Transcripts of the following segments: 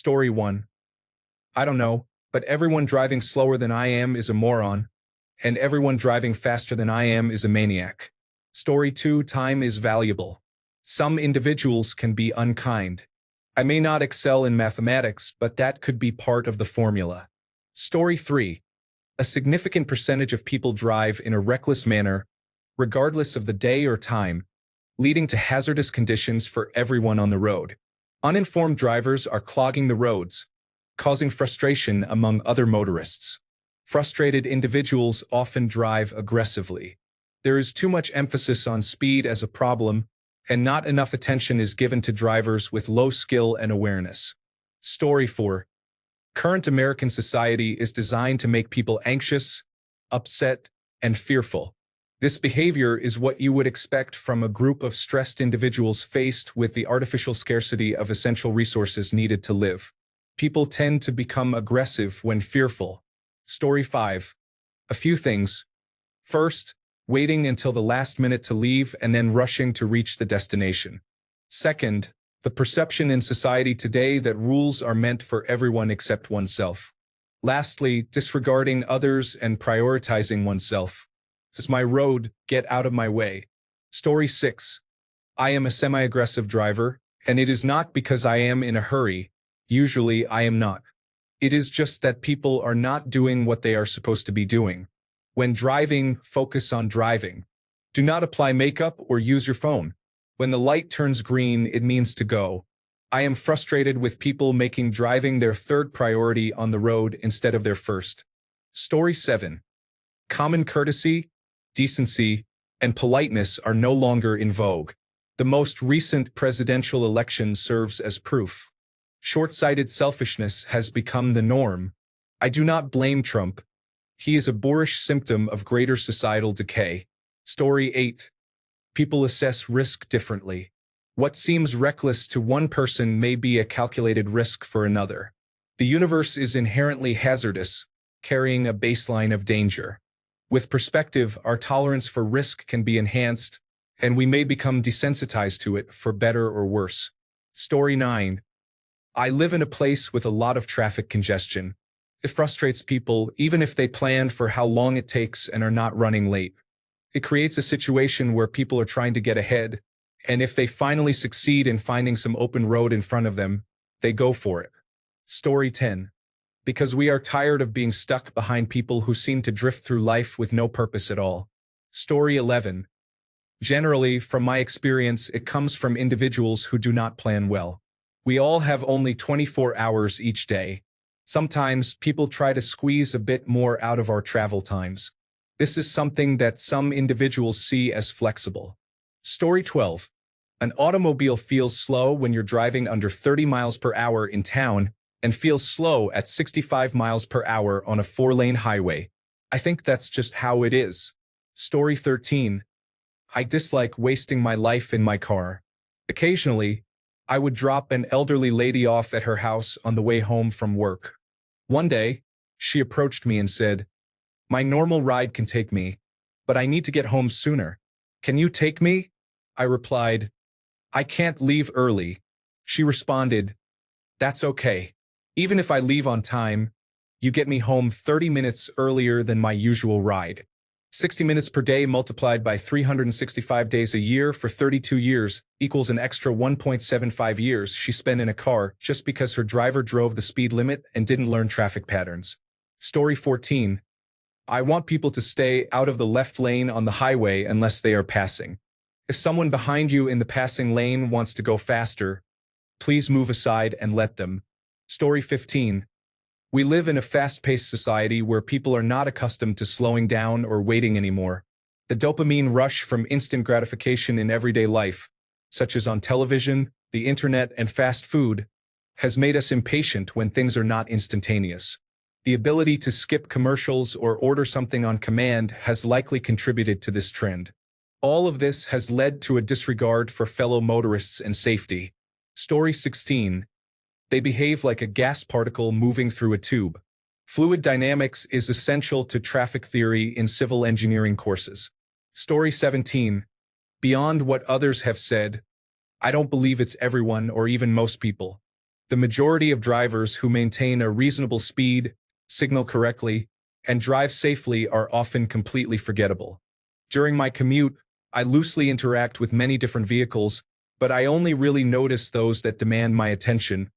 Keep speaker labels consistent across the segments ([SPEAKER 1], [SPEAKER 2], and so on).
[SPEAKER 1] Story 1. I don't know, but everyone driving slower than I am is a moron, and everyone driving faster than I am is a maniac. Story 2. Time is valuable. Some individuals can be unkind. I may not excel in mathematics, but that could be part of the formula. Story 3. A significant percentage of people drive in a reckless manner, regardless of the day or time, leading to hazardous conditions for everyone on the road. Uninformed drivers are clogging the roads, causing frustration among other motorists. Frustrated individuals often drive aggressively. There is too much emphasis on speed as a problem, and not enough attention is given to drivers with low skill and awareness. Story 4. Current American society is designed to make people anxious, upset, and fearful. This behavior is what you would expect from a group of stressed individuals faced with the artificial scarcity of essential resources needed to live. People tend to become aggressive when fearful. Story 5. A few things. First, waiting until the last minute to leave and then rushing to reach the destination. Second, the perception in society today that rules are meant for everyone except oneself. Lastly, disregarding others and prioritizing oneself. This is my road, get out of my way. Story 6. I am a semi-aggressive driver, and it is not because I am in a hurry. Usually I am not. It is just that people are not doing what they are supposed to be doing. When driving, focus on driving. Do not apply makeup or use your phone. When the light turns green, it means to go. I am frustrated with people making driving their third priority on the road instead of their first. Story 7. Common courtesy, decency, and politeness are no longer in vogue. The most recent presidential election serves as proof. Short-sighted selfishness has become the norm. I do not blame Trump. He is a boorish symptom of greater societal decay. Story 8. People assess risk differently. What seems reckless to one person may be a calculated risk for another. The universe is inherently hazardous, carrying a baseline of danger. With perspective, our tolerance for risk can be enhanced, and we may become desensitized to it for better or worse. Story 9. I live in a place with a lot of traffic congestion. It frustrates people, even if they plan for how long it takes and are not running late. It creates a situation where people are trying to get ahead, and if they finally succeed in finding some open road in front of them, they go for it. Story 10. Because we are tired of being stuck behind people who seem to drift through life with no purpose at all. Story 11. Generally, from my experience, it comes from individuals who do not plan well. We all have only 24 hours each day. Sometimes people try to squeeze a bit more out of our travel times. This is something that some individuals see as flexible. Story 12. An automobile feels slow when you're driving under 30 miles per hour in town and feels slow at 65 miles per hour on a 4-lane highway. I think that's just how it is. Story 13. I dislike wasting my life in my car. Occasionally, I would drop an elderly lady off at her house on the way home from work. One day, she approached me and said, "My normal ride can take me, but I need to get home sooner. Can you take me?" I replied, "I can't leave early." She responded, "That's okay. Even if I leave on time, you get me home 30 minutes earlier than my usual ride. 60 minutes per day multiplied by 365 days a year for 32 years equals an extra 1.75 years she spent in a car just because her driver drove the speed limit and didn't learn traffic patterns. Story 14. I want people to stay out of the left lane on the highway unless they are passing. If someone behind you in the passing lane wants to go faster, please move aside and let them. Story 15. We live in a fast-paced society where people are not accustomed to slowing down or waiting anymore. The dopamine rush from instant gratification in everyday life, such as on television, the internet, and fast food, has made us impatient when things are not instantaneous. The ability to skip commercials or order something on command has likely contributed to this trend. All of this has led to a disregard for fellow motorists and safety. Story 16. They behave like a gas particle moving through a tube. Fluid dynamics is essential to traffic theory in civil engineering courses. Story 17. Beyond what others have said, I don't believe it's everyone or even most people. The majority of drivers who maintain a reasonable speed, signal correctly, and drive safely are often completely forgettable. During my commute, I loosely interact with many different vehicles, but I only really notice those that demand my attention,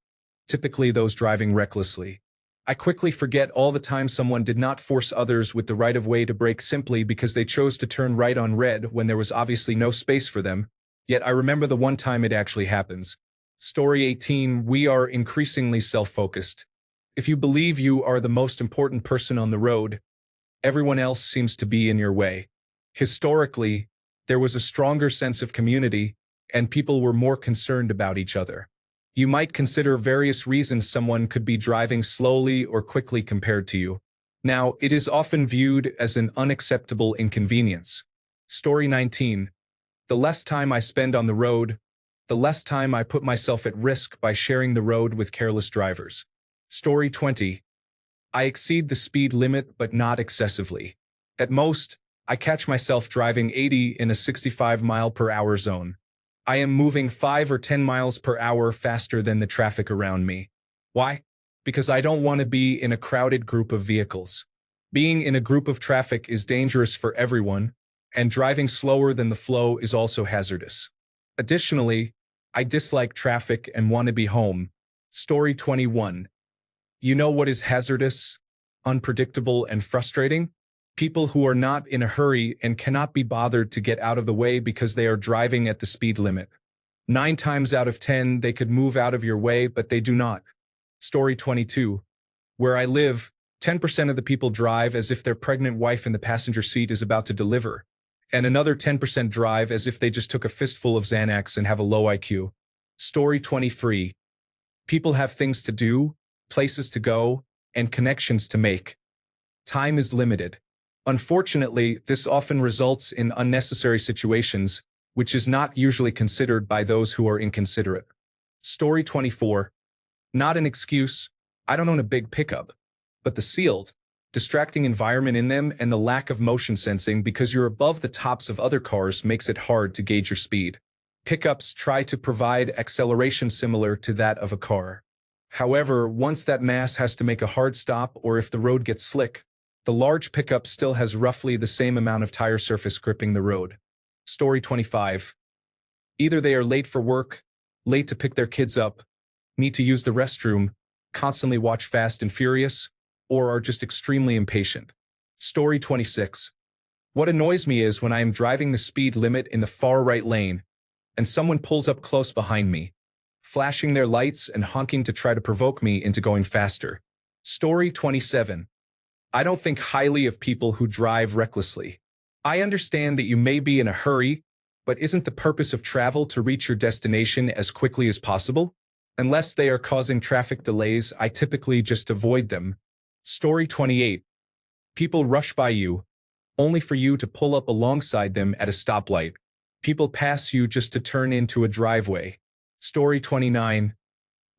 [SPEAKER 1] typically those driving recklessly. I quickly forget all the time someone did not force others with the right-of-way to brake simply because they chose to turn right on red when there was obviously no space for them, yet I remember the one time it actually happens. Story 18. We are increasingly self-focused. If you believe you are the most important person on the road, everyone else seems to be in your way. Historically, there was a stronger sense of community, and people were more concerned about each other. You might consider various reasons someone could be driving slowly or quickly compared to you. Now, it is often viewed as an unacceptable inconvenience. Story 19. The less time I spend on the road, the less time I put myself at risk by sharing the road with careless drivers. Story 20. I exceed the speed limit but not excessively. At most, I catch myself driving 80 in a 65-mile-per-hour zone. I am moving 5 or 10 miles per hour faster than the traffic around me. Why? Because I don't want to be in a crowded group of vehicles. Being in a group of traffic is dangerous for everyone, and driving slower than the flow is also hazardous. Additionally, I dislike traffic and want to be home. Story 21. You know what is hazardous, unpredictable, and frustrating? People who are not in a hurry and cannot be bothered to get out of the way because they are driving at the speed limit. 9 times out of 10, they could move out of your way, but they do not. Story 22. Where I live, 10% of the people drive as if their pregnant wife in the passenger seat is about to deliver, and another 10% drive as if they just took a fistful of Xanax and have a low IQ. Story 23. People have things to do, places to go, and connections to make. Time is limited. Unfortunately, this often results in unnecessary situations, which is not usually considered by those who are inconsiderate. Story 24. Not an excuse, I don't own a big pickup, but the sealed, distracting environment in them and the lack of motion sensing because you're above the tops of other cars makes it hard to gauge your speed. Pickups try to provide acceleration similar to that of a car. However, once that mass has to make a hard stop or if the road gets slick, the large pickup still has roughly the same amount of tire surface gripping the road. Story 25. Either they are late for work, late to pick their kids up, need to use the restroom, constantly watch Fast and Furious, or are just extremely impatient. Story 26. What annoys me is when I am driving the speed limit in the far right lane, and someone pulls up close behind me, flashing their lights and honking to try to provoke me into going faster. Story 27. I don't think highly of people who drive recklessly. I understand that you may be in a hurry, but isn't the purpose of travel to reach your destination as quickly as possible? Unless they are causing traffic delays, I typically just avoid them. Story 28. People rush by you, only for you to pull up alongside them at a stoplight. People pass you just to turn into a driveway. Story 29.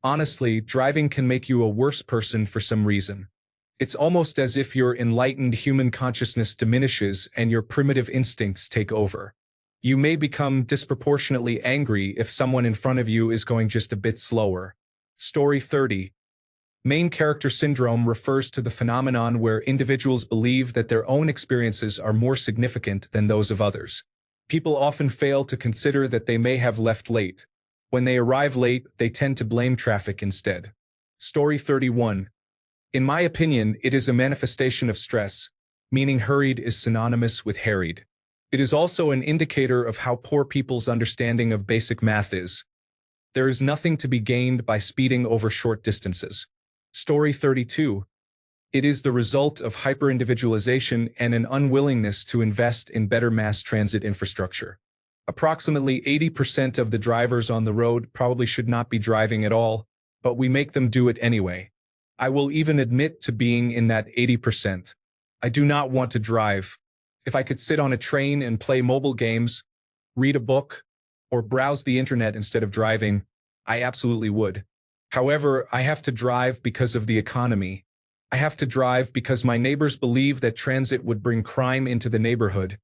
[SPEAKER 1] Honestly, driving can make you a worse person for some reason. It's almost as if your enlightened human consciousness diminishes and your primitive instincts take over. You may become disproportionately angry if someone in front of you is going just a bit slower. Story 30. Main character syndrome refers to the phenomenon where individuals believe that their own experiences are more significant than those of others. People often fail to consider that they may have left late. When they arrive late, they tend to blame traffic instead. Story 31. In my opinion, it is a manifestation of stress, meaning hurried is synonymous with harried. It is also an indicator of how poor people's understanding of basic math is. There is nothing to be gained by speeding over short distances. Story 32. It is the result of hyper-individualization and an unwillingness to invest in better mass transit infrastructure. Approximately 80% of the drivers on the road probably should not be driving at all, but we make them do it anyway. I will even admit to being in that 80%. I do not want to drive. If I could sit on a train and play mobile games, read a book, or browse the internet instead of driving, I absolutely would. However, I have to drive because of the economy. I have to drive because my neighbors believe that transit would bring crime into the neighborhood,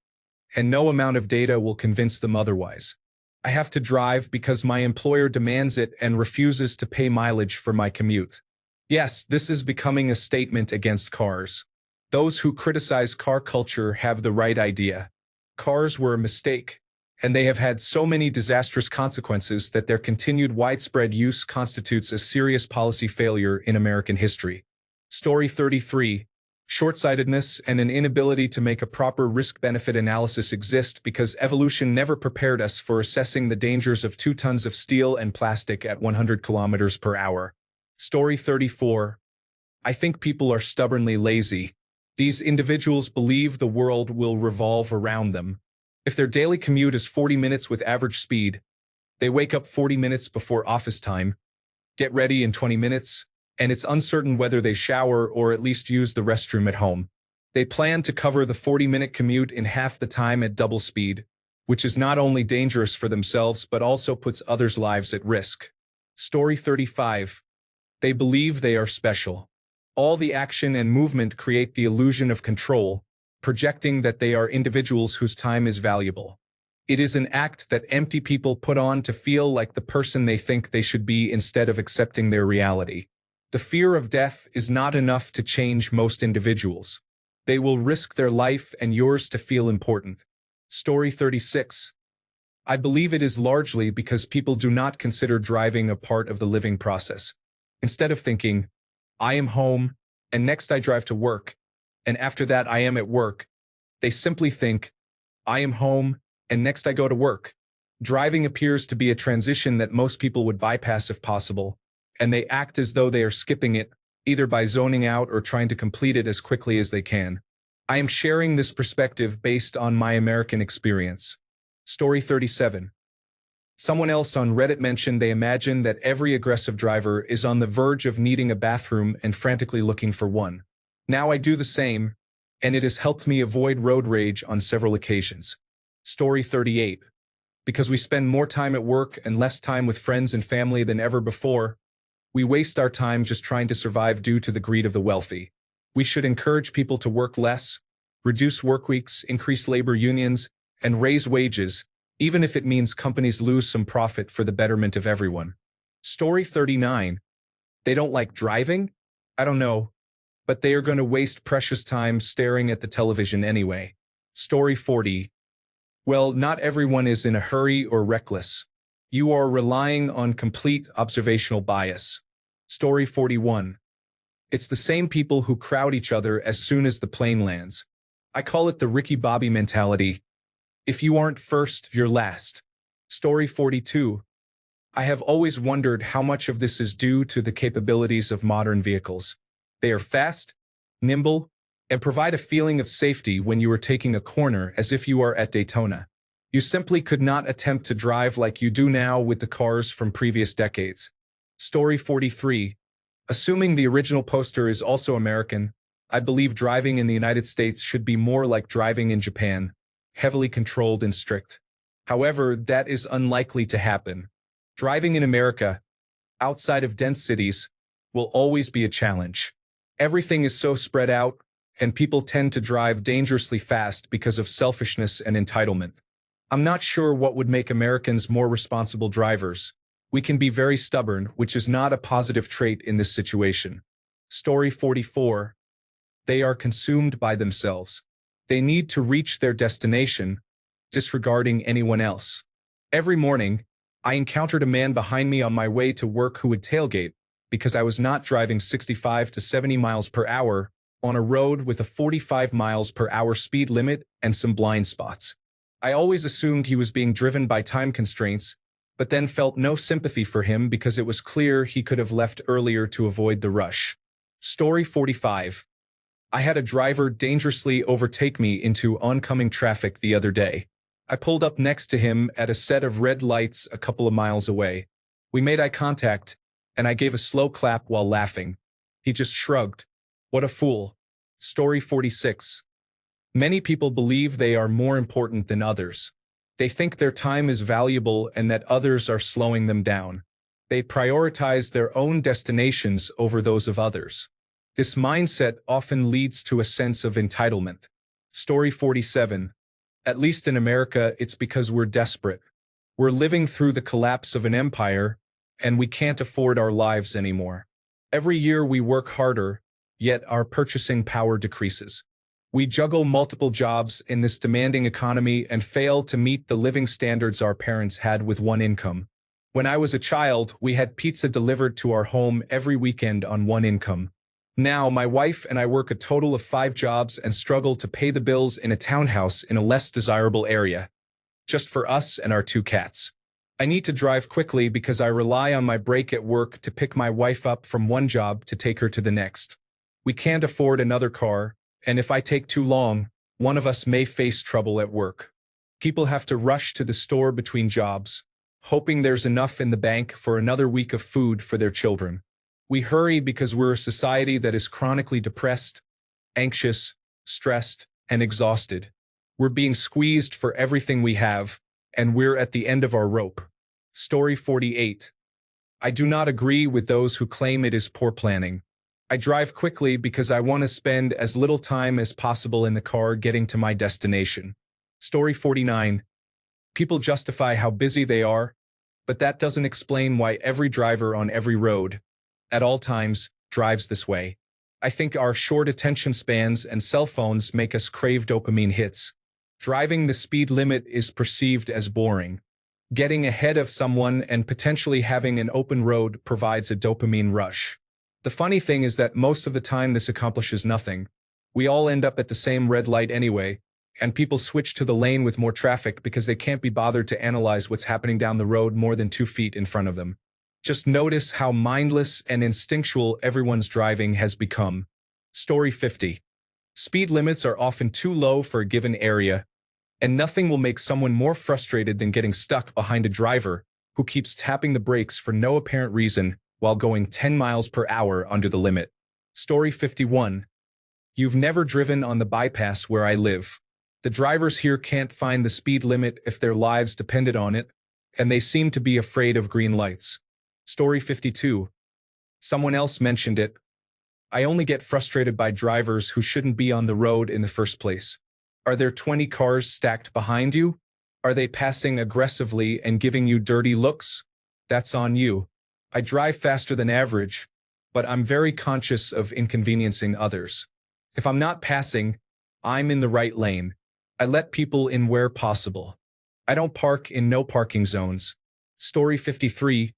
[SPEAKER 1] and no amount of data will convince them otherwise. I have to drive because my employer demands it and refuses to pay mileage for my commute. Yes, this is becoming a statement against cars. Those who criticize car culture have the right idea. Cars were a mistake, and they have had so many disastrous consequences that their continued widespread use constitutes a serious policy failure in American history. Story 33. Short-sightedness and an inability to make a proper risk-benefit analysis exist because evolution never prepared us for assessing the dangers of 2 tons of steel and plastic at 100 kilometers per hour. Story 34. I think people are stubbornly lazy. These individuals believe the world will revolve around them. If their daily commute is 40 minutes with average speed, they wake up 40 minutes before office time, get ready in 20 minutes, and it's uncertain whether they shower or at least use the restroom at home. They plan to cover the 40-minute commute in half the time at double speed, which is not only dangerous for themselves but also puts others' lives at risk. Story 35. They believe they are special. All the action and movement create the illusion of control, projecting that they are individuals whose time is valuable. It is an act that empty people put on to feel like the person they think they should be instead of accepting their reality. The fear of death is not enough to change most individuals. They will risk their life and yours to feel important. Story 36. I believe it is largely because people do not consider driving a part of the living process. Instead of thinking, I am home, and next I drive to work, and after that I am at work, they simply think, I am home, and next I go to work. Driving appears to be a transition that most people would bypass if possible, and they act as though they are skipping it, either by zoning out or trying to complete it as quickly as they can. I am sharing this perspective based on my American experience. Story 37. Someone else on Reddit mentioned they imagine that every aggressive driver is on the verge of needing a bathroom and frantically looking for one. Now I do the same, and it has helped me avoid road rage on several occasions. Story 38. Because we spend more time at work and less time with friends and family than ever before, we waste our time just trying to survive due to the greed of the wealthy. We should encourage people to work less, reduce work weeks, increase labor unions, and raise wages, even if it means companies lose some profit for the betterment of everyone. Story 39. They don't like driving? I don't know, but they are going to waste precious time staring at the television anyway. Story 40. Well, not everyone is in a hurry or reckless. You are relying on complete observational bias. Story 41. It's the same people who crowd each other as soon as the plane lands. I call it the Ricky Bobby mentality. If you aren't first, you're last. Story 42. I have always wondered how much of this is due to the capabilities of modern vehicles. They are fast, nimble, and provide a feeling of safety when you are taking a corner as if you are at Daytona. You simply could not attempt to drive like you do now with the cars from previous decades. Story 43. Assuming the original poster is also American, I believe driving in the United States should be more like driving in Japan, heavily controlled and strict. However, that is unlikely to happen. Driving in America, outside of dense cities, will always be a challenge. Everything is so spread out, and people tend to drive dangerously fast because of selfishness and entitlement. I'm not sure what would make Americans more responsible drivers. We can be very stubborn, which is not a positive trait in this situation. Story 44. They are consumed by themselves. They need to reach their destination, disregarding anyone else. Every morning, I encountered a man behind me on my way to work who would tailgate because I was not driving 65 to 70 miles per hour on a road with a 45 miles per hour speed limit and some blind spots. I always assumed he was being driven by time constraints, but then felt no sympathy for him because it was clear he could have left earlier to avoid the rush. Story 45. I had a driver dangerously overtake me into oncoming traffic the other day. I pulled up next to him at a set of red lights a couple of miles away. We made eye contact, and I gave a slow clap while laughing. He just shrugged. What a fool. Story 46. Many people believe they are more important than others. They think their time is valuable and that others are slowing them down. They prioritize their own destinations over those of others. This mindset often leads to a sense of entitlement. Story 47. At least in America, it's because we're desperate. We're living through the collapse of an empire, and we can't afford our lives anymore. Every year we work harder, yet our purchasing power decreases. We juggle multiple jobs in this demanding economy and fail to meet the living standards our parents had with one income. When I was a child, we had pizza delivered to our home every weekend on one income. Now, my wife and I work a total of 5 jobs and struggle to pay the bills in a townhouse in a less desirable area, just for us and our 2 cats. I need to drive quickly because I rely on my break at work to pick my wife up from one job to take her to the next. We can't afford another car, and if I take too long, one of us may face trouble at work. People have to rush to the store between jobs, hoping there's enough in the bank for another week of food for their children. We hurry because we're a society that is chronically depressed, anxious, stressed, and exhausted. We're being squeezed for everything we have, and we're at the end of our rope. Story 48. I do not agree with those who claim it is poor planning. I drive quickly because I want to spend as little time as possible in the car getting to my destination. Story 49. People justify how busy they are, but that doesn't explain why every driver on every road, at all times, drives this way. I think our short attention spans and cell phones make us crave dopamine hits. Driving the speed limit is perceived as boring. Getting ahead of someone and potentially having an open road provides a dopamine rush. The funny thing is that most of the time this accomplishes nothing. We all end up at the same red light anyway, and people switch to the lane with more traffic because they can't be bothered to analyze what's happening down the road more than 2 feet in front of them. Just notice how mindless and instinctual everyone's driving has become. Story 50. Speed limits are often too low for a given area, and nothing will make someone more frustrated than getting stuck behind a driver who keeps tapping the brakes for no apparent reason while going 10 miles per hour under the limit. Story 51. You've never driven on the bypass where I live. The drivers here can't find the speed limit if their lives depended on it, and they seem to be afraid of green lights. Story 52. Someone else mentioned it. I only get frustrated by drivers who shouldn't be on the road in the first place. Are there 20 cars stacked behind you? Are they passing aggressively and giving you dirty looks? That's on you. I drive faster than average, but I'm very conscious of inconveniencing others. If I'm not passing, I'm in the right lane. I let people in where possible. I don't park in no parking zones. Story 53.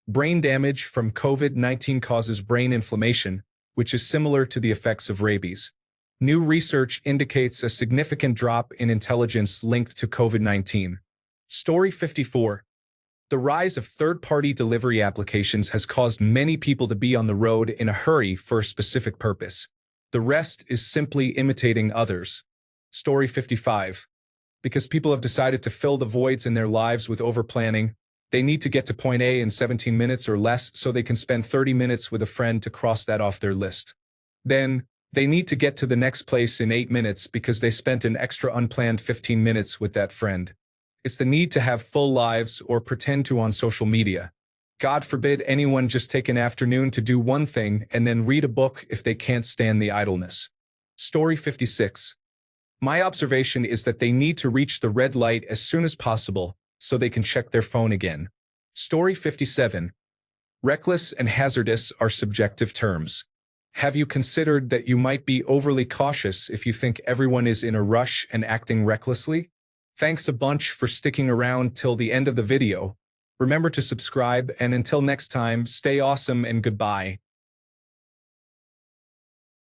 [SPEAKER 1] Brain damage from COVID-19 causes brain inflammation, which is similar to the effects of rabies. New research indicates a significant drop in intelligence linked to COVID-19. Story 54. The rise of third-party delivery applications has caused many people to be on the road in a hurry for a specific purpose. The rest is simply imitating others. Story 55. Because people have decided to fill the voids in their lives with overplanning, they need to get to point A in 17 minutes or less so they can spend 30 minutes with a friend to cross that off their list. Then, they need to get to the next place in 8 minutes because they spent an extra unplanned 15 minutes with that friend. It's the need to have full lives or pretend to on social media. God forbid anyone just take an afternoon to do one thing and then read a book if they can't stand the idleness. Story 56. My observation is that they need to reach the red light as soon as possible so they can check their phone again. Story 57. Reckless and hazardous are subjective terms. Have you considered that you might be overly cautious if you think everyone is in a rush and acting recklessly? Thanks a bunch for sticking around till the end of the video. Remember to subscribe, and until next time, stay awesome and goodbye.